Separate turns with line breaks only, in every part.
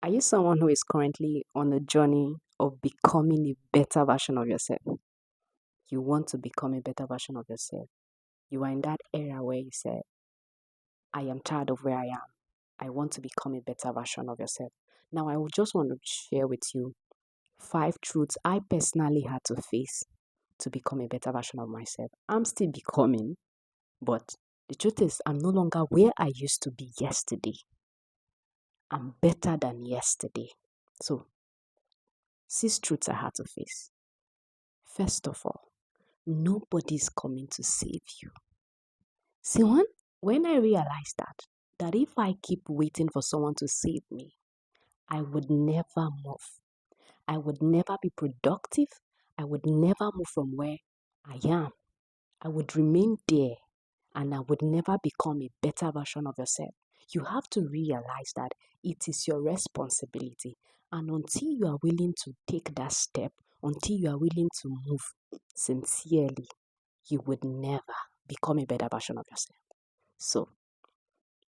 Are you someone who is currently on a journey of becoming a better version of yourself? You want to become a better version of yourself. You are in that era where you say, I am tired of where I am. I want to become a better version of yourself. Now, I would just want to share with you 5 truths I personally had to face to become a better version of myself. I'm still becoming, but the truth is, I'm no longer where I used to be yesterday. I'm better than yesterday. So, 6 truths I had to face. First of all, nobody's coming to save you. See, when I realized that if I keep waiting for someone to save me, I would never move. I would never be productive. I would never move from where I am. I would remain there and I would never become a better version of yourself. You have to realize that it is your responsibility. And until you are willing to take that step, until you are willing to move sincerely, you would never become a better version of yourself. So,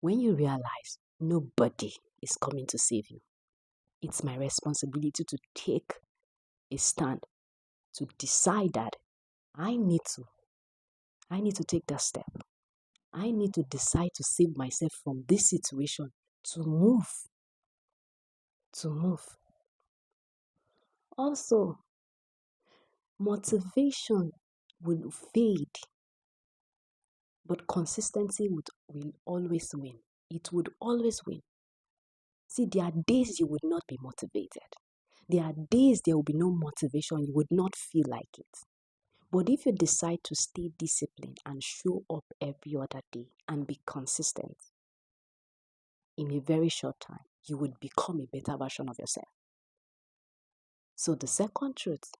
when you realize nobody is coming to save you, it's my responsibility to take a stand, to decide that I need to take that step. I need to decide to save myself from this situation, to move, to move. Also, motivation will fade, but consistency will always win. It would always win. See, there are days you would not be motivated. There are days there will be no motivation. You would not feel like it. But if you decide to stay disciplined and show up every other day and be consistent, in a very short time, you would become a better version of yourself. So the second truth,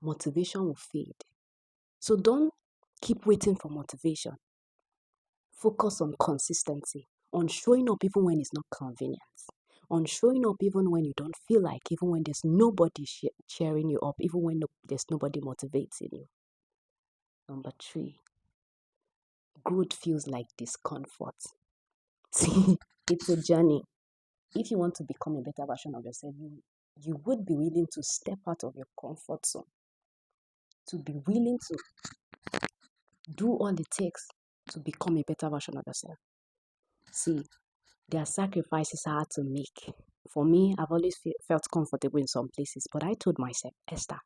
motivation will fade. So don't keep waiting for motivation. Focus on consistency, on showing up even when it's not convenient, on showing up even when you don't feel like, even when there's nobody cheering you up, even when there's nobody motivating you. Number 3, growth feels like discomfort. See, it's a journey. If you want to become a better version of yourself, you would be willing to step out of your comfort zone, to be willing to do all it takes to become a better version of yourself. See, there are sacrifices I had to make. For me, I've always felt comfortable in some places, but I told myself, Esther,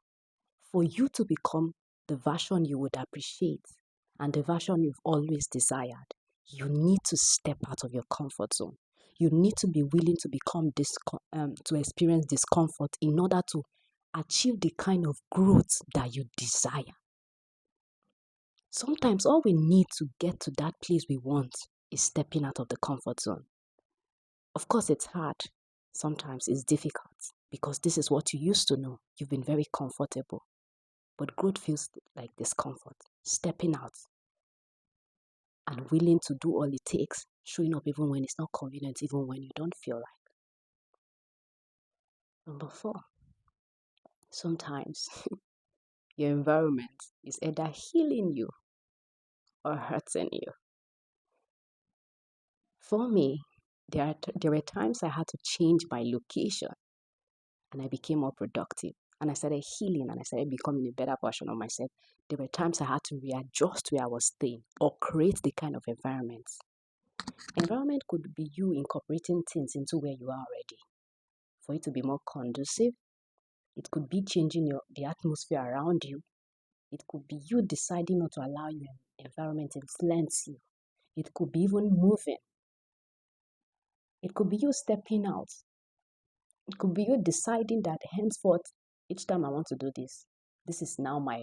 for you to become the version you would appreciate and the version you've always desired, you need to step out of your comfort zone. You need to be willing to to experience discomfort in order to achieve the kind of growth that you desire. Sometimes all we need to get to that place we want is stepping out of the comfort zone. Of course, it's hard. Sometimes it's difficult because this is what you used to know. You've been very comfortable. But growth feels like discomfort. Stepping out and willing to do all it takes, showing up even when it's not convenient, even when you don't feel like. Number 4, sometimes your environment is either healing you or hurting you. For me, there were times I had to change my location and I became more productive. And I started healing and I started becoming a better version of myself. There were times I had to readjust where I was staying or create the kind of environment. Environment could be you incorporating things into where you are already for it to be more conducive. It could be changing the atmosphere around you. It could be you deciding not to allow your environment influence you. It could be even moving. It could be you stepping out. It could be you deciding that henceforth, each time I want to do this, this is now my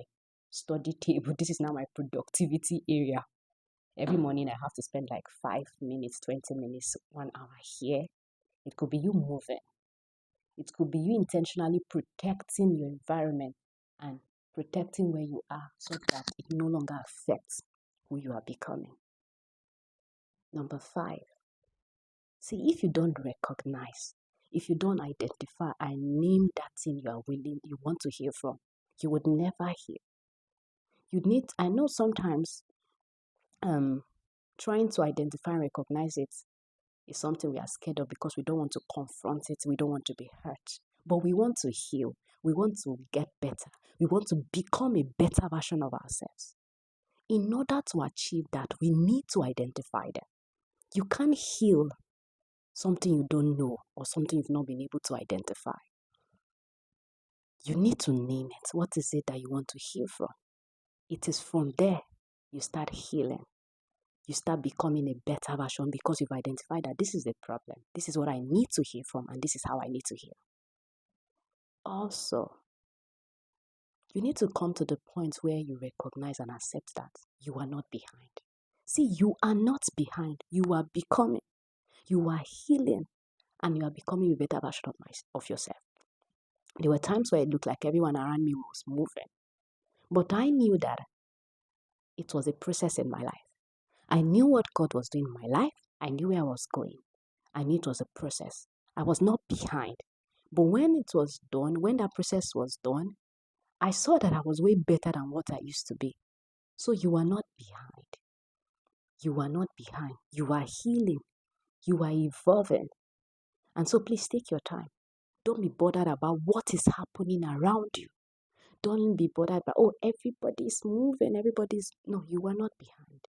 study table. This is now my productivity area. Every morning I have to spend like 5 minutes, 20 minutes, 1 hour here. It could be you moving. It could be you intentionally protecting your environment and protecting where you are so that it no longer affects who you are becoming. Number 5, see, if you don't recognize, if you don't identify and name that thing you want to hear from, you would never hear. I know sometimes trying to identify and recognize it It's something we are scared of because we don't want to confront it. We don't want to be hurt. But we want to heal. We want to get better. We want to become a better version of ourselves. In order to achieve that, we need to identify them. You can't heal something you don't know or something you've not been able to identify. You need to name it. What is it that you want to heal from? It is from there you start healing. You start becoming a better version because you've identified that this is the problem. This is what I need to heal from, and this is how I need to heal. Also, you need to come to the point where you recognize and accept that you are not behind. See, you are not behind. You are becoming. You are healing, and you are becoming a better version of yourself. There were times where it looked like everyone around me was moving, but I knew that it was a process in my life. I knew what God was doing in my life. I knew where I was going. I knew it was a process. I was not behind. But when it was done, when that process was done, I saw that I was way better than what I used to be. So you are not behind. You are not behind. You are healing. You are evolving. And so please take your time. Don't be bothered about what is happening around you. Don't be bothered by, oh, everybody's moving, No, you are not behind.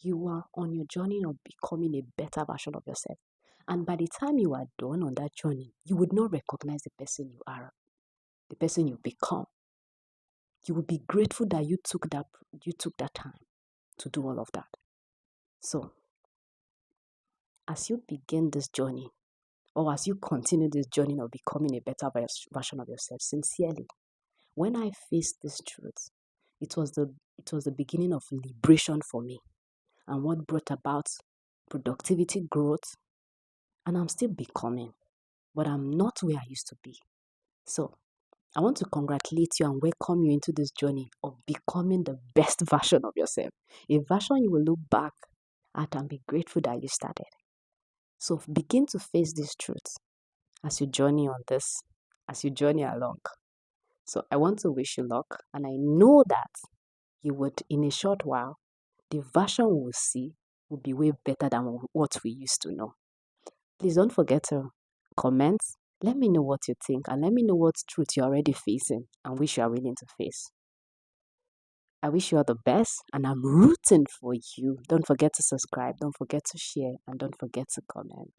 You are on your journey of becoming a better version of yourself. And by the time you are done on that journey, you would not recognize the person you are, the person you become. You would be grateful that you took that time to do all of that. So, as you begin this journey, or as you continue this journey of becoming a better version of yourself, sincerely, when I faced this truth, it was the beginning of liberation for me, and what brought about productivity growth. And I'm still becoming, but I'm not where I used to be. So I want to congratulate you and welcome you into this journey of becoming the best version of yourself, a version you will look back at and be grateful that you started. So begin to face this truth as you journey along. So I want to wish you luck, and I know that you would, in a short while, the version we will see will be way better than what we used to know. Please don't forget to comment. Let me know what you think, and let me know what truth you're already facing and which you are willing to face. I wish you all the best, and I'm rooting for you. Don't forget to subscribe, don't forget to share, and don't forget to comment.